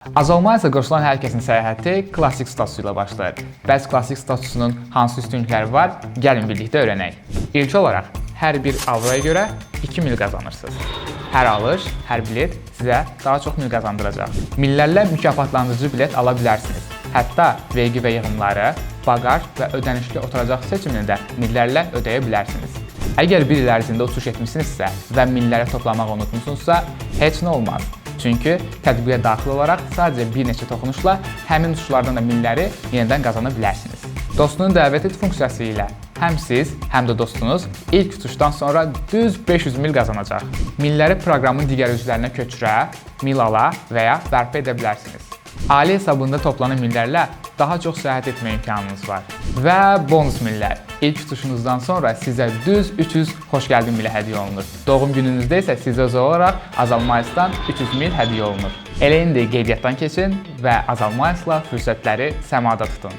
Azalma isə qoşulan hər kəsin səyahəti klassik statusu ilə başlayır. Bəs klassik statusunun hansı üstünlükləri var? Gəlin birlikdə öyrənək. İlk olaraq, hər bir avroya görə 2 mil qazanırsınız. Hər alış, hər bilet sizə daha çox mil qazandıracaq. Millərlə mükafatlandırıcı bilet ala bilərsiniz. Hətta vergi və yığımları, baqaj və ödənişli oturacaq seçimini də millərlə ödəyə bilərsiniz. Əgər bir il ərzində uçuş etmişsinizsə və milləri toplamağı unutmuşsunuzsa, heç nə olmaz. Çünki tətbiqə daxil olaraq sadəcə bir neçə toxunuşla həmin uçuşlardan da milləri yenidən qazana bilərsiniz. Dostunu dəvət et funksiyası ilə həm siz, həm də dostunuz ilk uçuşdan sonra düz 500 mil qazanacaq. Milləri proqramın digər üzvlərinə köçürə, mil ala və ya bərpa edə bilərsiniz. Ailə hesabında toplanan millərlə daha çox səyahət etmə imkanınız var. Və bonus millər. İlk uçuşunuzdan sonra sizə düz 300 xoş gəldin mili hədiyyə olunur. Doğum gününüzdə isə sizə özel olaraq Azalmayis'dan 300 mil hədiyyə olunur. Elə indi qeydiyyatdan keçin və Azalmayis'la fürsətləri səmada tutun.